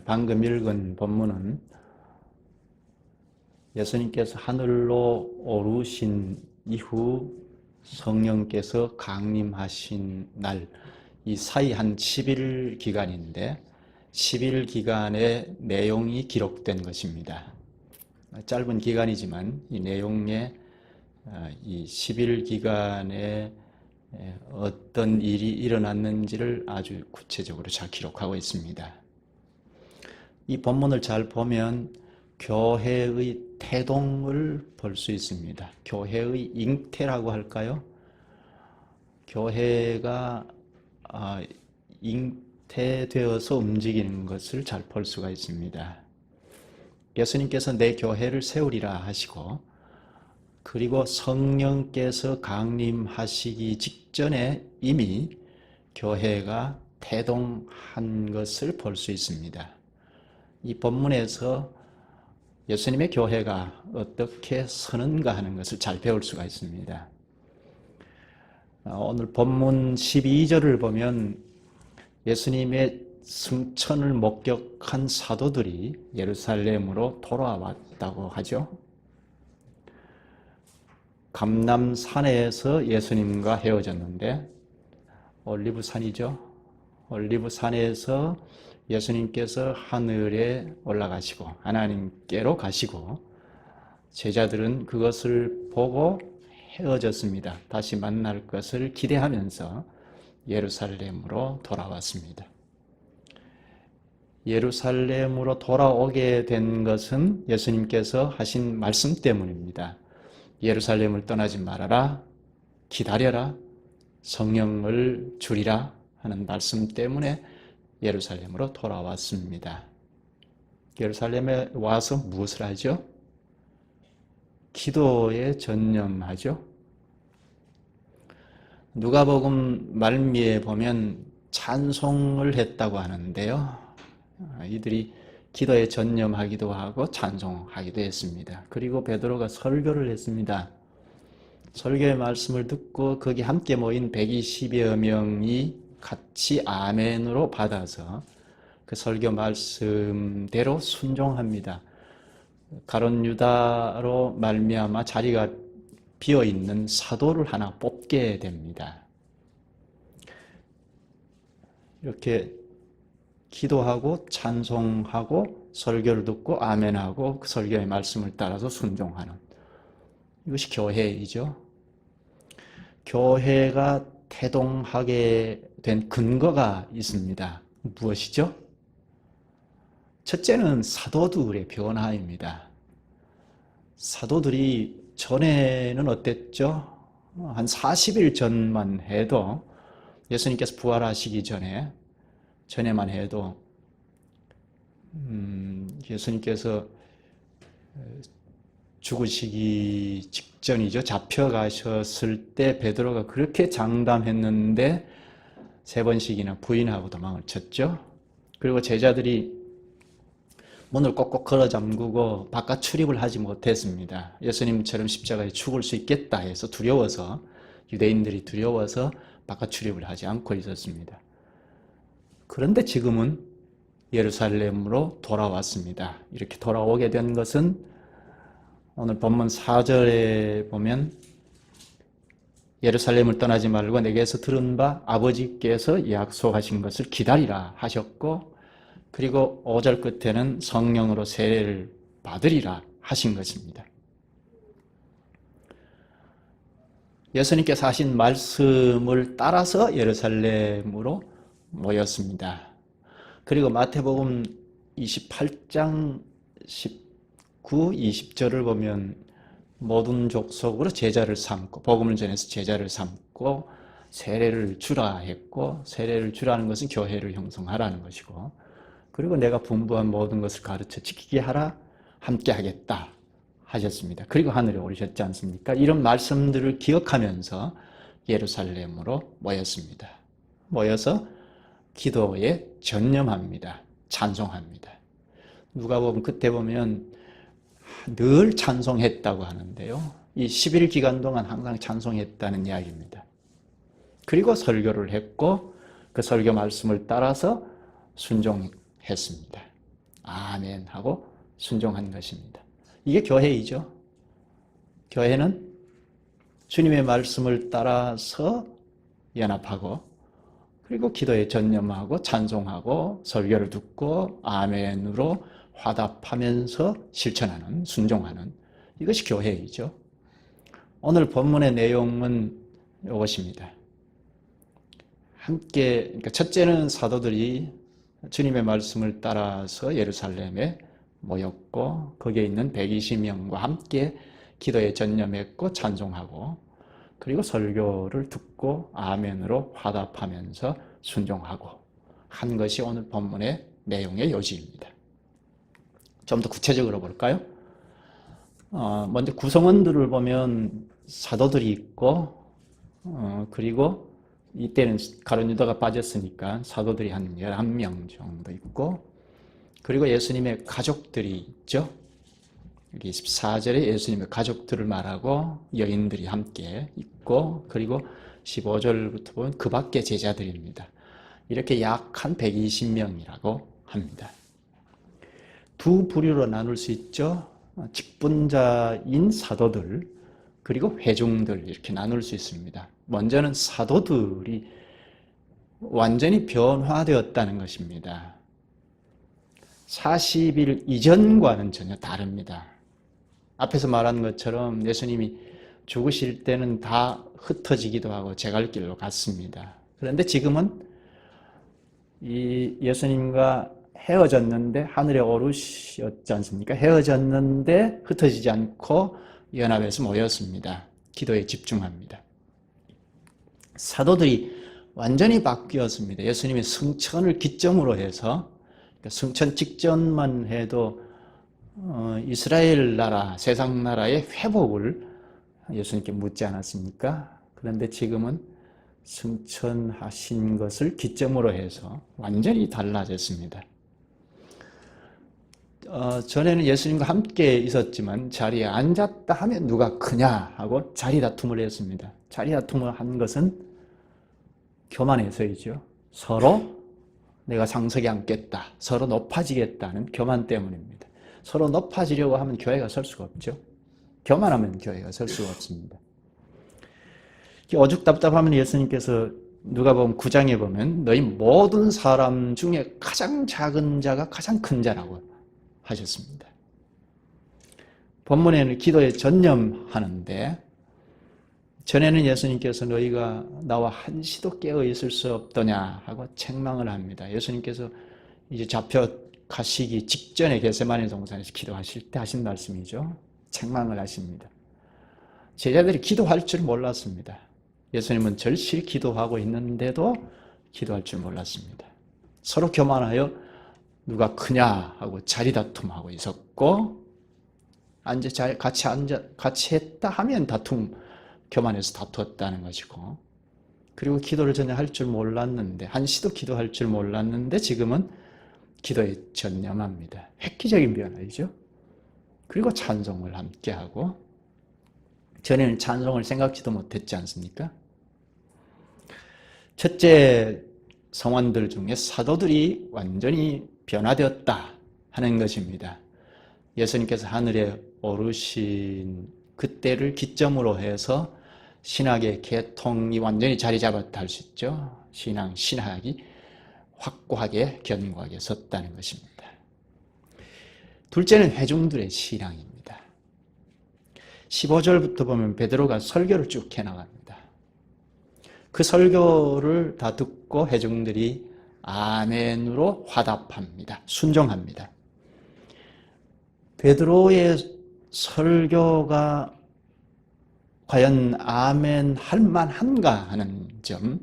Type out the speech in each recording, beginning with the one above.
방금 읽은 본문은 예수님께서 하늘로 오르신 이후 성령께서 강림하신 날, 이 사이 한 10일 기간인데 10일 기간의 내용이 기록된 것입니다. 짧은 기간이지만 이 내용에 이 10일 기간에 어떤 일이 일어났는지를 아주 구체적으로 잘 기록하고 있습니다. 이 본문을 잘 보면 교회의 태동을 볼 수 있습니다. 교회의 잉태라고 할까요? 교회가 잉태되어서 움직이는 것을 잘 볼 수가 있습니다. 예수님께서 내 교회를 세우리라 하시고, 그리고 성령께서 강림하시기 직전에 이미 교회가 태동한 것을 볼 수 있습니다. 이 본문에서 예수님의 교회가 어떻게 서는가 하는 것을 잘 배울 수가 있습니다. 오늘 본문 12절을 보면 예수님의 승천을 목격한 사도들이 예루살렘으로 돌아왔다고 하죠. 감람산에서 예수님과 헤어졌는데, 올리브산이죠. 올리브산에서 예수님께서 하늘에 올라가시고 하나님께로 가시고 제자들은 그것을 보고 헤어졌습니다. 다시 만날 것을 기대하면서 예루살렘으로 돌아왔습니다. 예루살렘으로 돌아오게 된 것은 예수님께서 하신 말씀 때문입니다. 예루살렘을 떠나지 말아라, 기다려라, 성령을 주리라 하는 말씀 때문에 예루살렘으로 돌아왔습니다. 예루살렘에 와서 무엇을 하죠? 기도에 전념하죠. 누가복음 말미에 보면 찬송을 했다고 하는데요. 이들이 기도에 전념하기도 하고 찬송하기도 했습니다. 그리고 베드로가 설교를 했습니다. 설교의 말씀을 듣고 거기 함께 모인 120여 명이 같이 아멘으로 받아서 그 설교 말씀대로 순종합니다. 가룟 유다로 말미암아 자리가 비어있는 사도를 하나 뽑게 됩니다. 이렇게 기도하고 찬송하고 설교를 듣고 아멘하고 그 설교의 말씀을 따라서 순종하는, 이것이 교회이죠. 교회가 태동하게 된 근거가 있습니다. 무엇이죠? 첫째는 사도들의 변화입니다. 사도들이 전에는 어땠죠? 한 40일 전만 해도, 예수님께서 부활하시기 전에만 해도 예수님께서 죽으시기 직전이죠. 잡혀가셨을 때 베드로가 그렇게 장담했는데 3번씩이나 부인하고 도망을 쳤죠. 그리고 제자들이 문을 꼭꼭 걸어 잠그고 바깥 출입을 하지 못했습니다. 예수님처럼 십자가에 죽을 수 있겠다 해서 두려워서, 유대인들이 두려워서 바깥 출입을 하지 않고 있었습니다. 그런데 지금은 예루살렘으로 돌아왔습니다. 이렇게 돌아오게 된 것은 오늘 본문 4절에 보면 예루살렘을 떠나지 말고 내게서 들은 바 아버지께서 약속하신 것을 기다리라 하셨고, 그리고 5절 끝에는 성령으로 세례를 받으리라 하신 것입니다. 예수님께서 하신 말씀을 따라서 예루살렘으로 모였습니다. 그리고 마태복음 28장 19, 20절을 보면 모든 족속으로 제자를 삼고, 복음을 전해서 제자를 삼고 세례를 주라 했고, 세례를 주라는 것은 교회를 형성하라는 것이고, 그리고 내가 분부한 모든 것을 가르쳐 지키게 하라, 함께 하겠다 하셨습니다. 그리고 하늘에 오르셨지 않습니까? 이런 말씀들을 기억하면서 예루살렘으로 모였습니다. 모여서 기도에 전념합니다. 찬송합니다. 누가복음 끝에 보면 늘 찬송했다고 하는데요. 이 10일 기간 동안 항상 찬송했다는 이야기입니다. 그리고 설교를 했고 그 설교 말씀을 따라서 순종했습니다. 아멘 하고 순종한 것입니다. 이게 교회이죠. 교회는 주님의 말씀을 따라서 연합하고 그리고 기도에 전념하고 찬송하고 설교를 듣고 아멘으로 화답하면서 실천하는, 순종하는 이것이 교회이죠. 오늘 본문의 내용은 이것입니다. 함께, 그러니까 첫째는 사도들이 주님의 말씀을 따라서 예루살렘에 모였고 거기에 있는 120명과 함께 기도에 전념했고 찬송하고 그리고 설교를 듣고 아멘으로 화답하면서 순종하고 한 것이 오늘 본문의 내용의 요지입니다. 좀 더 구체적으로 볼까요? 먼저 구성원들을 보면 사도들이 있고 그리고 이때는 가룟 유다가 빠졌으니까 사도들이 한 11명 정도 있고 그리고 예수님의 가족들이 있죠. 여기 14절에 예수님의 가족들을 말하고 여인들이 함께 있고 그리고 15절부터 보면 그 밖에 제자들입니다. 이렇게 약 한 120명이라고 합니다. 두 부류로 나눌 수 있죠. 직분자인 사도들 그리고 회중들 이렇게 나눌 수 있습니다. 먼저는 사도들이 완전히 변화되었다는 것입니다. 40일 이전과는 전혀 다릅니다. 앞에서 말한 것처럼 예수님이 죽으실 때는 다 흩어지기도 하고 제갈길로 갔습니다. 그런데 지금은 이 예수님과 헤어졌는데 하늘에 오르셨지 않습니까? 헤어졌는데 흩어지지 않고 연합해서 모였습니다. 기도에 집중합니다. 사도들이 완전히 바뀌었습니다. 예수님의 승천을 기점으로 해서 승천 직전만 해도 이스라엘 나라, 세상 나라의 회복을 예수님께 묻지 않았습니까? 그런데 지금은 승천하신 것을 기점으로 해서 완전히 달라졌습니다. 전에는 예수님과 함께 있었지만 자리에 앉았다 하면 누가 크냐 하고 자리 다툼을 했습니다. 자리 다툼을 한 것은 교만해서이죠. 서로 내가 상석에 앉겠다, 서로 높아지겠다는 교만 때문입니다. 서로 높아지려고 하면 교회가 설 수가 없죠. 교만하면 교회가 설 수가 없습니다. 오죽답답하면 예수님께서 누가복음 9장에 보면 너희 모든 사람 중에 가장 작은 자가 가장 큰 자라고 하셨습니다. 본문에는 기도에 전념하는데 전에는 예수님께서 너희가 나와 한시도 깨어 있을 수 없더냐 하고 책망을 합니다. 예수님께서 이제 잡혀가시기 직전에 겟세마네 동산에서 기도하실 때 하신 말씀이죠. 책망을 하십니다. 제자들이 기도할 줄 몰랐습니다. 예수님은 절실히 기도하고 있는데도 기도할 줄 몰랐습니다. 서로 교만하여 누가 크냐 하고 자리 다툼하고 있었고 같이 했다 하면 교만해서 다투었다는 것이고 그리고 기도를 전혀 할 줄 몰랐는데 한시도 기도할 줄 몰랐는데 지금은 기도에 전념합니다. 획기적인 변화이죠. 그리고 찬송을 함께하고 전에는 찬송을 생각지도 못했지 않습니까? 첫째 성원들 중에 사도들이 완전히 변화되었다 하는 것입니다. 예수님께서 하늘에 오르신 그때를 기점으로 해서 신학의 계통이 완전히 자리 잡았다 할 수 있죠. 신학이 확고하게 견고하게 섰다는 것입니다. 둘째는 회중들의 신앙입니다. 15절부터 보면 베드로가 설교를 쭉 해나갑니다. 그 설교를 다 듣고 회중들이 아멘으로 화답합니다. 순종합니다. 베드로의 설교가 과연 아멘 할 만한가 하는 점,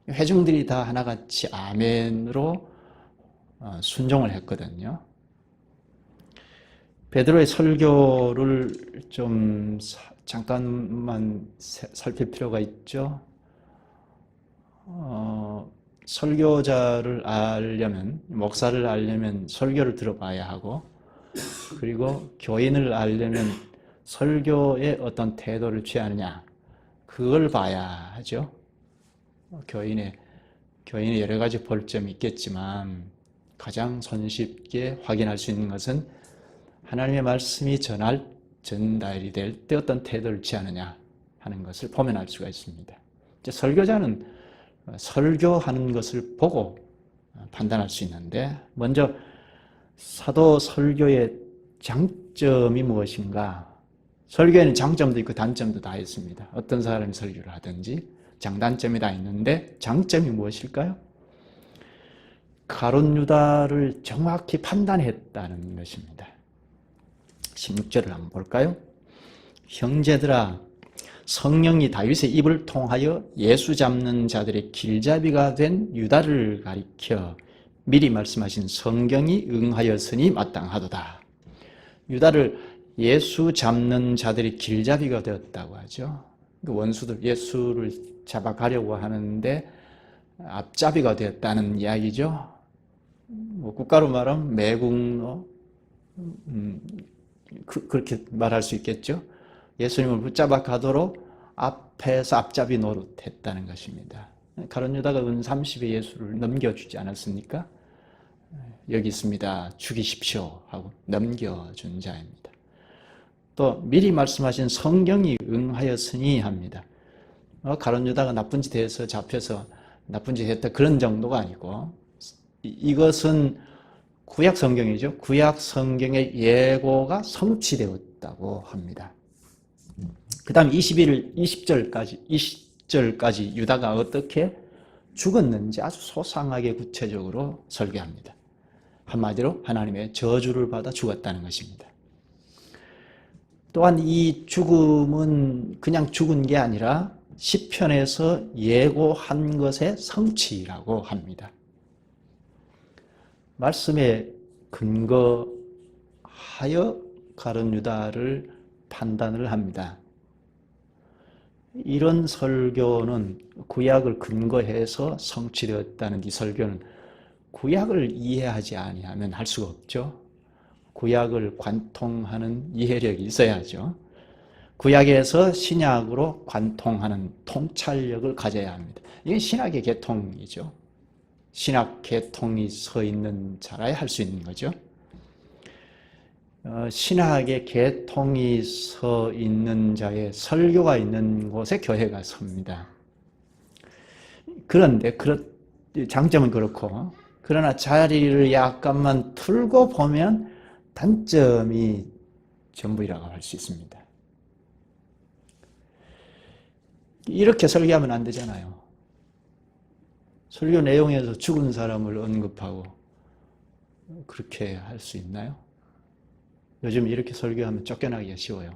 회중들이 다 하나같이 아멘으로 순종을 했거든요. 베드로의 설교를 좀 잠깐만 살필 필요가 있죠. 설교자를 알려면, 목사를 알려면 설교를 들어봐야 하고, 그리고 교인을 알려면 설교에 어떤 태도를 취하느냐, 그걸 봐야 하죠. 교인의 여러 가지 볼 점이 있겠지만 가장 손쉽게 확인할 수 있는 것은 하나님의 말씀이 전달이 될 때 어떤 태도를 취하느냐 하는 것을 보면 알 수가 있습니다. 이제 설교자는 설교하는 것을 보고 판단할 수 있는데, 먼저 사도 설교의 장점이 무엇인가? 설교에는 장점도 있고 단점도 다 있습니다. 어떤 사람이 설교를 하든지 장단점이 다 있는데 장점이 무엇일까요? 가룟 유다를 정확히 판단했다는 것입니다. 16절을 한번 볼까요? 형제들아, 성령이 다윗의 입을 통하여 예수 잡는 자들의 길잡이가 된 유다를 가리켜 미리 말씀하신 성경이 응하였으니 마땅하도다. 유다를 예수 잡는 자들이 길잡이가 되었다고 하죠. 원수들 예수를 잡아가려고 하는데 앞잡이가 되었다는 이야기죠. 국가로 말하면 매국노, 그렇게 말할 수 있겠죠. 예수님을 붙잡아 가도록 앞에서 앞잡이 노릇했다는 것입니다. 가룟 유다가 은 30에 예수를 넘겨주지 않았습니까? 여기 있습니다. 죽이십시오 하고 넘겨준 자입니다. 또 미리 말씀하신 성경이 응하였으니 합니다. 가룟 유다가 나쁜 짓 해서 잡혀서 나쁜 짓 했다 그런 정도가 아니고, 이것은 구약 성경이죠. 구약 성경의 예고가 성취되었다고 합니다. 그 다음 20절까지 유다가 어떻게 죽었는지 아주 소상하게 구체적으로 설계합니다. 한마디로 하나님의 저주를 받아 죽었다는 것입니다. 또한 이 죽음은 그냥 죽은 게 아니라 시편에서 예고한 것의 성취라고 합니다. 말씀에 근거하여 가룟 유다를 판단을 합니다. 이런 설교는 구약을 근거해서 성취되었다는 이 설교는 구약을 이해하지 아니하면 할 수가 없죠. 구약을 관통하는 이해력이 있어야죠. 구약에서 신약으로 관통하는 통찰력을 가져야 합니다. 이게 신학의 계통이죠. 신학 계통이 서 있는 자라야 할 수 있는 거죠. 신학의 계통이 서 있는 자의 설교가 있는 곳에 교회가 섭니다. 그런데 장점은 그렇고, 그러나 자리를 약간만 틀고 보면 단점이 전부이라고 할 수 있습니다. 이렇게 설교하면 안 되잖아요. 설교 내용에서 죽은 사람을 언급하고 그렇게 할 수 있나요? 요즘 이렇게 설교하면 쫓겨나기가 쉬워요.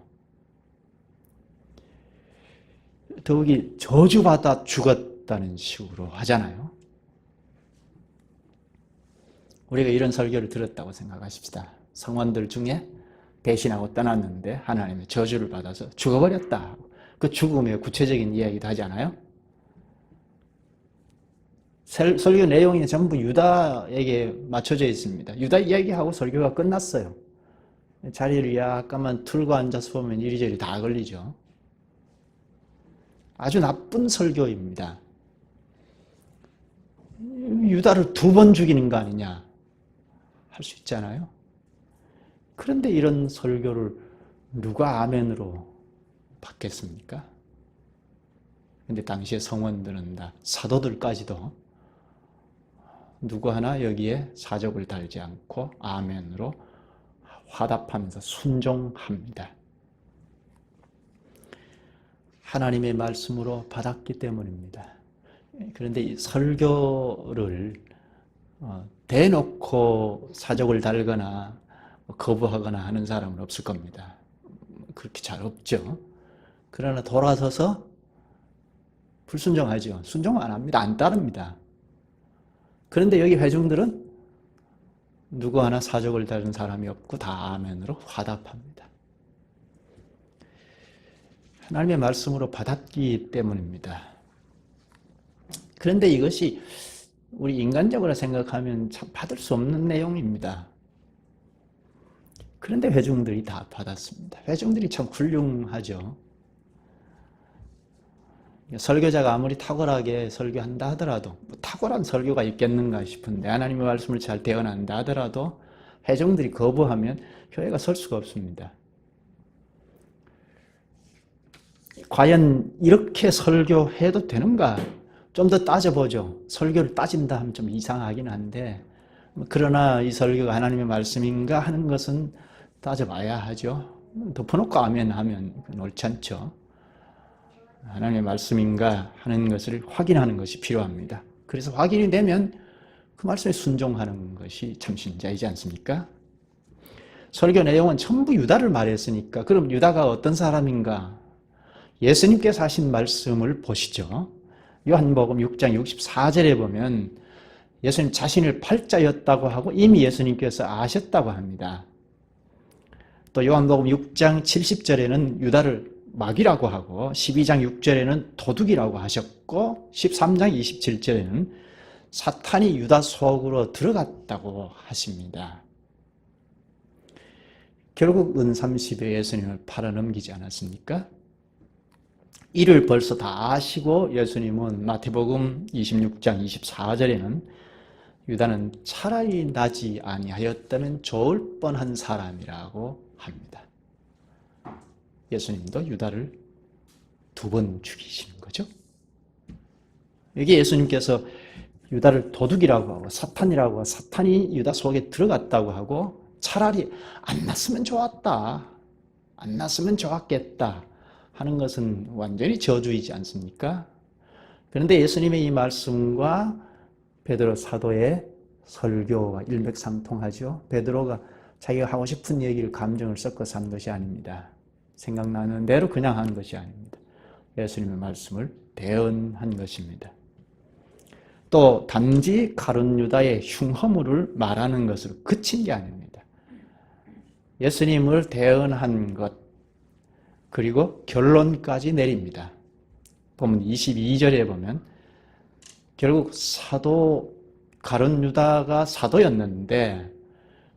더욱이 저주받아 죽었다는 식으로 하잖아요. 우리가 이런 설교를 들었다고 생각하십시다. 성원들 중에 배신하고 떠났는데 하나님의 저주를 받아서 죽어버렸다. 그 죽음의 구체적인 이야기도 하지 않아요? 설교 내용이 전부 유다에게 맞춰져 있습니다. 유다 이야기하고 설교가 끝났어요. 자리를 약간만 틀고 앉아서 보면 이리저리 다 걸리죠. 아주 나쁜 설교입니다. 유다를 2번 죽이는 거 아니냐 할 수 있잖아요. 그런데 이런 설교를 누가 아멘으로 받겠습니까? 근데 당시의 성원들은 다 사도들까지도 누구 하나 여기에 사족을 달지 않고 아멘으로 화답하면서 순종합니다. 하나님의 말씀으로 받았기 때문입니다. 그런데 이 설교를 대놓고 사족을 달거나 거부하거나 하는 사람은 없을 겁니다. 그렇게 잘 없죠. 그러나 돌아서서 불순종하죠. 순종 안 합니다. 안 따릅니다. 그런데 여기 회중들은 누구 하나 사족을 다른 사람이 없고 다 아멘으로 화답합니다. 하나님의 말씀으로 받았기 때문입니다. 그런데 이것이 우리 인간적으로 생각하면 참 받을 수 없는 내용입니다. 그런데 회중들이 다 받았습니다. 회중들이 참 훌륭하죠. 설교자가 아무리 탁월하게 설교한다 하더라도 탁월한 설교가 있겠는가 싶은데 하나님의 말씀을 잘 대언한다 하더라도 회중들이 거부하면 교회가 설 수가 없습니다. 과연 이렇게 설교해도 되는가? 좀 더 따져보죠. 설교를 따진다 하면 좀 이상하긴 한데 그러나 이 설교가 하나님의 말씀인가 하는 것은 따져봐야 하죠. 덮어놓고 아멘 하면 옳지 않죠. 하나님의 말씀인가 하는 것을 확인하는 것이 필요합니다. 그래서 확인이 되면 그 말씀에 순종하는 것이 참신자이지 않습니까? 설교 내용은 전부 유다를 말했으니까 그럼 유다가 어떤 사람인가? 예수님께서 하신 말씀을 보시죠. 요한복음 6장 64절에 보면 예수님 자신을 팔자였다고 하고 이미 예수님께서 아셨다고 합니다. 또 요한복음 6장 70절에는 유다를 마귀라고 하고 12장 6절에는 도둑이라고 하셨고 13장 27절에는 사탄이 유다 속으로 들어갔다고 하십니다. 결국 은30에 예수님을 팔아넘기지 않았습니까? 이를 벌써 다 아시고 예수님은 마태복음 26장 24절에는 유다는 차라리 나지 아니하였다면 좋을 뻔한 사람이라고 합니다. 예수님도 유다를 2번 죽이시는 거죠. 여기 예수님께서 유다를 도둑이라고 하고 사탄이라고 하고 사탄이 유다 속에 들어갔다고 하고 차라리 안 났으면 좋았다, 안 났으면 좋았겠다 하는 것은 완전히 저주이지 않습니까? 그런데 예수님의 이 말씀과 베드로 사도의 설교가 일맥상통하죠. 베드로가 자기가 하고 싶은 얘기를 감정을 섞어서 한 것이 아닙니다. 생각나는 대로 그냥 한 것이 아닙니다. 예수님의 말씀을 대언한 것입니다. 또 단지 가룟 유다의 흉허물을 말하는 것으로 그친 게 아닙니다. 예수님을 대언한 것 그리고 결론까지 내립니다. 보면 22절에 보면 결국 가룟 유다가 사도였는데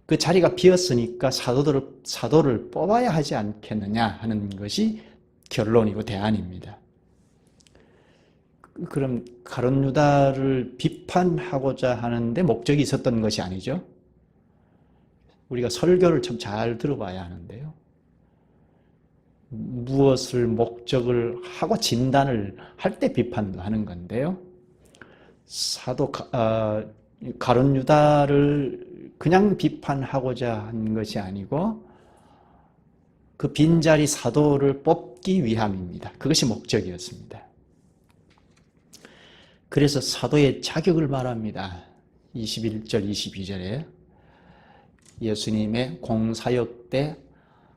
그 자리가 비었으니까 사도를 뽑아야 하지 않겠느냐 하는 것이 결론이고 대안입니다. 그럼 가룟 유다를 비판하고자 하는데 목적이 있었던 것이 아니죠. 우리가 설교를 좀 잘 들어봐야 하는데요. 무엇을 목적을 하고 진단을 할 때 비판도 하는 건데요. 가룟 유다를 그냥 비판하고자 한 것이 아니고 그 빈자리 사도를 뽑기 위함입니다. 그것이 목적이었습니다. 그래서 사도의 자격을 말합니다. 21절, 22절에 예수님의 공사역 때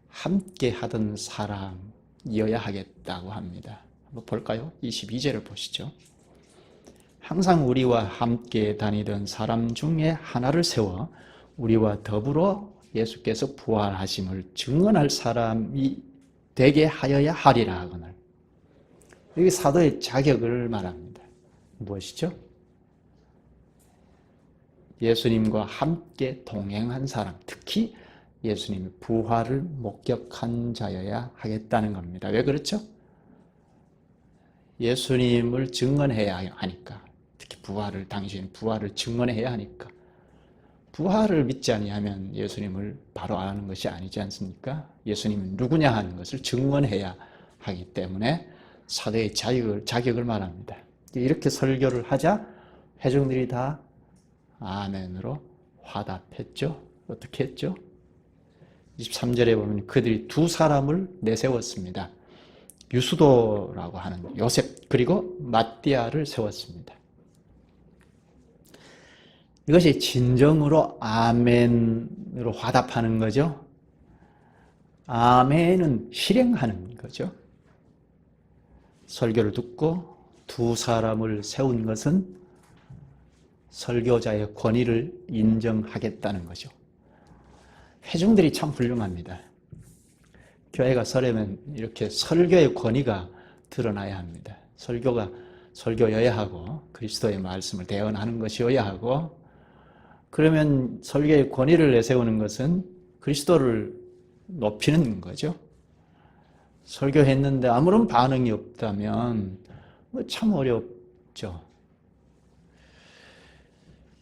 함께 하던 사람이어야 하겠다고 합니다. 한번 볼까요? 22절을 보시죠. 항상 우리와 함께 다니던 사람 중에 하나를 세워 우리와 더불어 예수께서 부활하심을 증언할 사람이 되게 하여야 하리라 하거늘. 여기 사도의 자격을 말합니다. 무엇이죠? 예수님과 함께 동행한 사람, 특히 예수님의 부활을 목격한 자여야 하겠다는 겁니다. 왜 그렇죠? 예수님을 증언해야 하니까, 특히 당신의 부활을 증언해야 하니까. 부활을 믿지 아니하면 예수님을 바로 아는 것이 아니지 않습니까? 예수님은 누구냐 하는 것을 증언해야 하기 때문에 사도의 자격을 말합니다. 이렇게 설교를 하자 회중들이 다 아멘으로 화답했죠. 어떻게 했죠? 23절에 보면 그들이 2사람을 내세웠습니다. 유수도라고 하는 요셉 그리고 마띠아를 세웠습니다. 이것이 진정으로 아멘으로 화답하는 거죠. 아멘은 실행하는 거죠. 설교를 듣고 2사람을 세운 것은 설교자의 권위를 인정하겠다는 거죠. 회중들이 참 훌륭합니다. 교회가 서려면 이렇게 설교의 권위가 드러나야 합니다. 설교여야 하고 그리스도의 말씀을 대언하는 것이어야 하고 그러면 설교의 권위를 내세우는 것은 그리스도를 높이는 거죠. 설교했는데 아무런 반응이 없다면 참 어렵죠.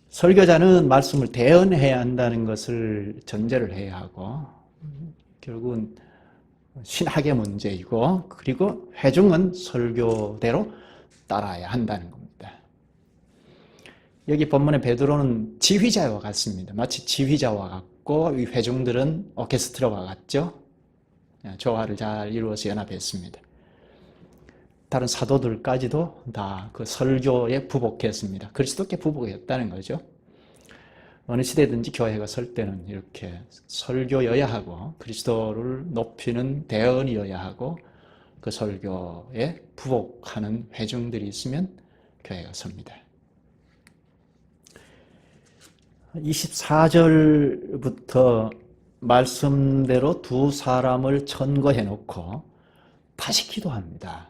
설교자는 말씀을 대언해야 한다는 것을 전제를 해야 하고, 결국은 신학의 문제이고, 그리고 회중은 설교대로 따라야 한다는 겁니다. 여기 본문의 베드로는 지휘자와 같습니다. 마치 지휘자와 같고, 이 회중들은 오케스트라와 같죠. 조화를 잘 이루어서 연합했습니다. 다른 사도들까지도 다 그 설교에 부복했습니다. 그리스도께 부복했다는 거죠. 어느 시대든지 교회가 설 때는 이렇게 설교여야 하고 그리스도를 높이는 대언이어야 하고 그 설교에 부복하는 회중들이 있으면 교회가 섭니다. 24절부터 말씀대로 두 사람을 천거해 놓고 다시 기도합니다.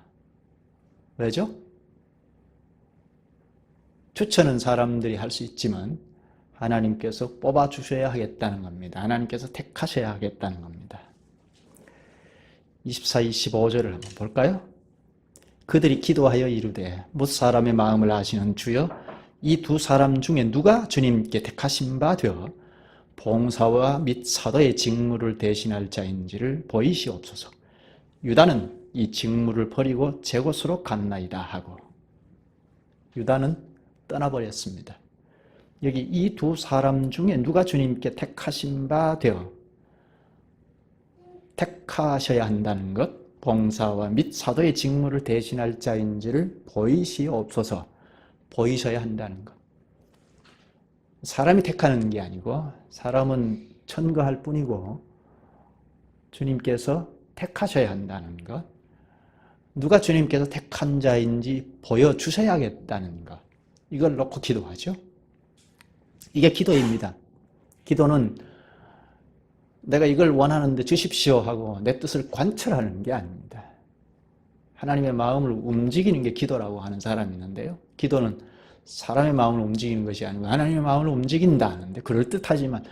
왜죠? 추천은 사람들이 할 수 있지만 하나님께서 뽑아주셔야 하겠다는 겁니다. 하나님께서 택하셔야 하겠다는 겁니다. 24, 25절을 한번 볼까요? 그들이 기도하여 이르되 뭇 사람의 마음을 아시는 주여 이 두 사람 중에 누가 주님께 택하신 바 되어 봉사와 및 사도의 직무를 대신할 자인지를 보이시옵소서. 유다는 이 직무를 버리고 제 곳으로 갔나이다 하고 유다는 떠나버렸습니다. 여기 이 두 사람 중에 누가 주님께 택하신 바 되어 택하셔야 한다는 것, 봉사와 및 사도의 직무를 대신할 자인지를 보이시옵소서. 보이셔야 한다는 것. 사람이 택하는 게 아니고 사람은 천거할 뿐이고 주님께서 택하셔야 한다는 것. 누가 주님께서 택한 자인지 보여주셔야겠다는 것. 이걸 놓고 기도하죠. 이게 기도입니다. 기도는 내가 이걸 원하는데 주십시오 하고 내 뜻을 관철하는 게 아닙니다. 하나님의 마음을 움직이는 게 기도라고 하는 사람이 있는데요. 기도는 사람의 마음을 움직이는 것이 아니고 하나님의 마음을 움직인다 하는데 그럴듯하지만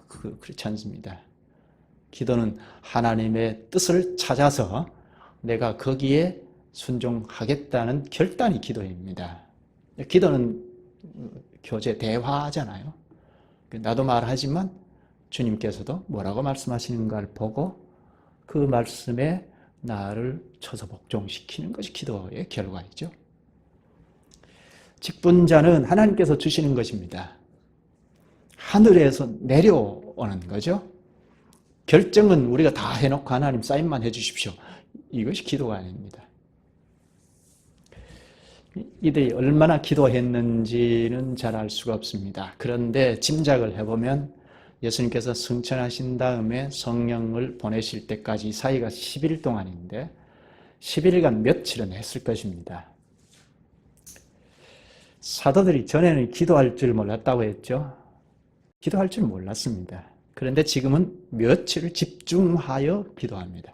그렇지 않습니다. 기도는 하나님의 뜻을 찾아서 내가 거기에 순종하겠다는 결단이 기도입니다. 기도는 교제, 대화잖아요. 나도 말하지만 주님께서도 뭐라고 말씀하시는가를 보고 그 말씀에 나를 쳐서 복종시키는 것이 기도의 결과이죠. 직분자는 하나님께서 주시는 것입니다. 하늘에서 내려오는 거죠. 결정은 우리가 다 해놓고 하나님 사인만 해주십시오. 이것이 기도가 아닙니다. 이들이 얼마나 기도했는지는 잘 알 수가 없습니다. 그런데 짐작을 해보면 예수님께서 승천하신 다음에 성령을 보내실 때까지 사이가 10일 동안인데 11일간 며칠은 했을 것입니다. 사도들이 전에는 기도할 줄 몰랐다고 했죠. 기도할 줄 몰랐습니다. 그런데 지금은 며칠을 집중하여 기도합니다.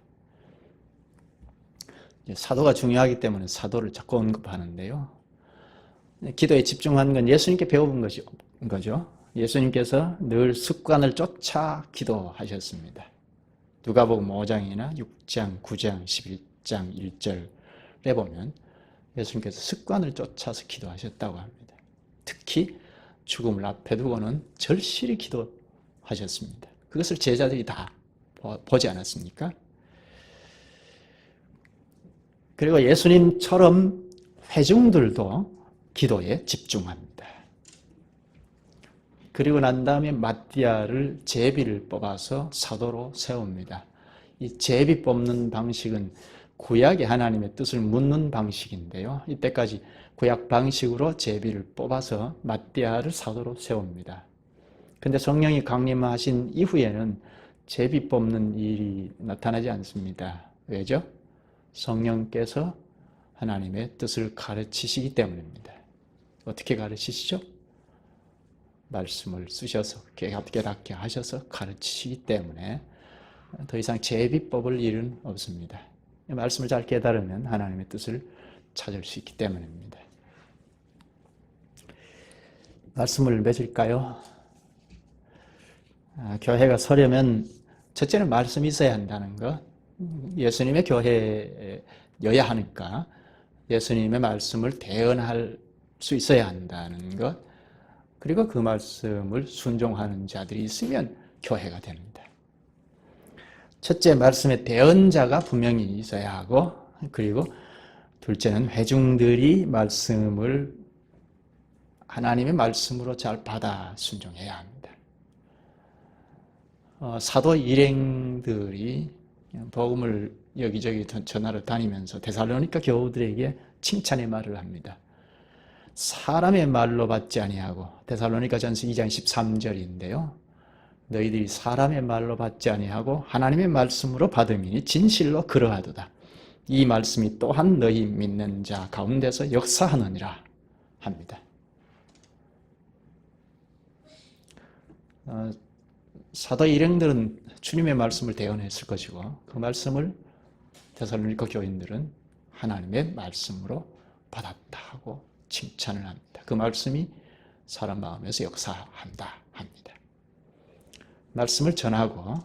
사도가 중요하기 때문에 사도를 자꾸 언급하는데요. 기도에 집중하는 건 예수님께 배워본 거죠. 예수님께서 늘 습관을 쫓아 기도하셨습니다. 누가복음 5장이나 6장, 9장, 11장 1절에 보면 예수님께서 습관을 쫓아서 기도하셨다고 합니다. 특히 죽음을 앞에 두고는 절실히 기도하셨습니다. 그것을 제자들이 다 보지 않았습니까? 그리고 예수님처럼 회중들도 기도에 집중합니다. 그리고 난 다음에 마띠아를 제비를 뽑아서 사도로 세웁니다. 이 제비 뽑는 방식은 구약의 하나님의 뜻을 묻는 방식인데요. 이때까지 구약 방식으로 제비를 뽑아서 마띠아를 사도로 세웁니다. 그런데 성령이 강림하신 이후에는 제비 뽑는 일이 나타나지 않습니다. 왜죠? 성령께서 하나님의 뜻을 가르치시기 때문입니다. 어떻게 가르치시죠? 말씀을 쓰셔서 깨닫게 하셔서 가르치시기 때문에 더 이상 제비 뽑을 일은 없습니다. 말씀을 잘 깨달으면 하나님의 뜻을 찾을 수 있기 때문입니다. 말씀을 맺을까요? 교회가 서려면 첫째는 말씀이 있어야 한다는 것. 예수님의 교회여야 하니까 예수님의 말씀을 대언할 수 있어야 한다는 것, 그리고 그 말씀을 순종하는 자들이 있으면 교회가 됩니다. 첫째, 말씀의 대언자가 분명히 있어야 하고, 그리고 둘째는 회중들이 말씀을 하나님의 말씀으로 잘 받아 순종해야 합니다. 사도 일행들이 복음을 여기저기 전하러 다니면서 데살로니가 교우들에게 칭찬의 말을 합니다. 사람의 말로 받지 아니하고, 데살로니가전서 2장 13절인데요. 너희들이 사람의 말로 받지 아니하고 하나님의 말씀으로 받음이니 진실로 그러하도다. 이 말씀이 또한 너희 믿는 자 가운데서 역사하느니라 합니다. 사도 일행들은 주님의 말씀을 대언했을 것이고, 그 말씀을 데살로니가 교인들은 하나님의 말씀으로 받았다 하고 칭찬을 합니다. 그 말씀이 사람 마음에서 역사한다 합니다. 말씀을 전하고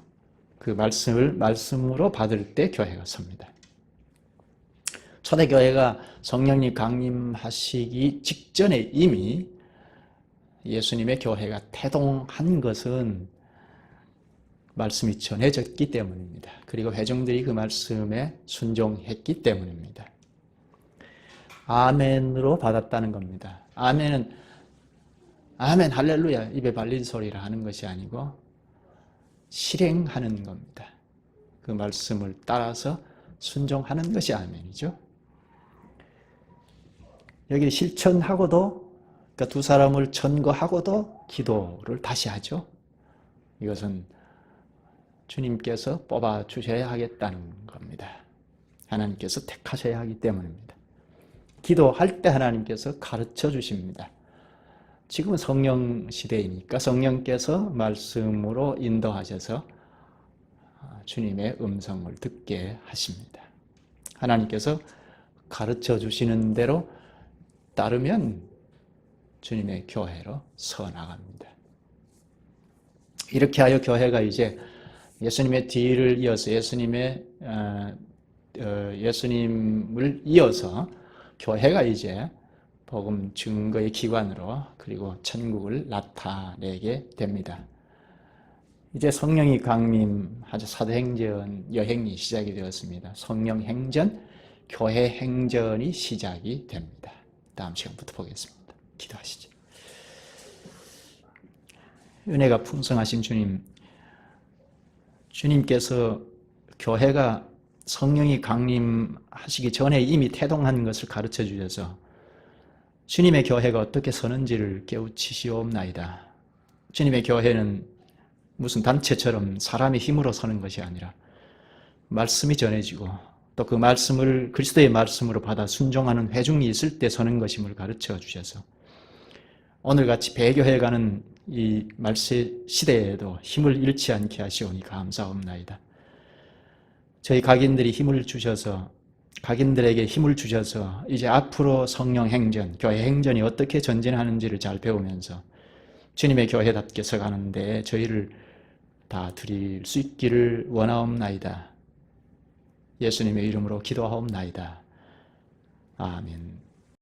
그 말씀을 말씀으로 받을 때 교회가 섭니다. 초대교회가 성령님 강림하시기 직전에 이미 예수님의 교회가 태동한 것은 말씀이 전해졌기 때문입니다. 그리고 회중들이 그 말씀에 순종했기 때문입니다. 아멘으로 받았다는 겁니다. 아멘은 아멘 할렐루야 입에 발린 소리라 하는 것이 아니고 실행하는 겁니다. 그 말씀을 따라서 순종하는 것이 아멘이죠. 여기 실천하고도, 그러니까 두 사람을 천거하고도 기도를 다시 하죠. 이것은 주님께서 뽑아 주셔야 하겠다는 겁니다. 하나님께서 택하셔야 하기 때문입니다. 기도할 때 하나님께서 가르쳐 주십니다. 지금은 성령 시대이니까 성령께서 말씀으로 인도하셔서 주님의 음성을 듣게 하십니다. 하나님께서 가르쳐 주시는 대로 따르면 주님의 교회로 서나갑니다. 이렇게 하여 교회가 이제 예수님의 뒤를 이어서 예수님을 이어서 교회가 이제 복음 증거의 기관으로, 그리고 천국을 나타내게 됩니다. 이제 성령이 강림하자 사도행전 여행이 시작이 되었습니다. 성령 행전, 교회 행전이 시작이 됩니다. 다음 시간부터 보겠습니다. 기도하시죠. 은혜가 풍성하신 주님, 주님께서 교회가 성령이 강림하시기 전에 이미 태동한 것을 가르쳐 주셔서 주님의 교회가 어떻게 서는지를 깨우치시옵나이다. 주님의 교회는 무슨 단체처럼 사람의 힘으로 서는 것이 아니라 말씀이 전해지고 또 그 말씀을 그리스도의 말씀으로 받아 순종하는 회중이 있을 때 서는 것임을 가르쳐 주셔서 오늘같이 배교해가는 이 말세 시대에도 힘을 잃지 않게 하시오니 감사옵나이다. 저희 각인들이 힘을 주셔서, 각인들에게 힘을 주셔서 이제 앞으로 성령 행전, 교회 행전이 어떻게 전진하는지를 잘 배우면서 주님의 교회답게 서가는데 저희를 다 드릴 수 있기를 원하옵나이다. 예수님의 이름으로 기도하옵나이다. 아멘.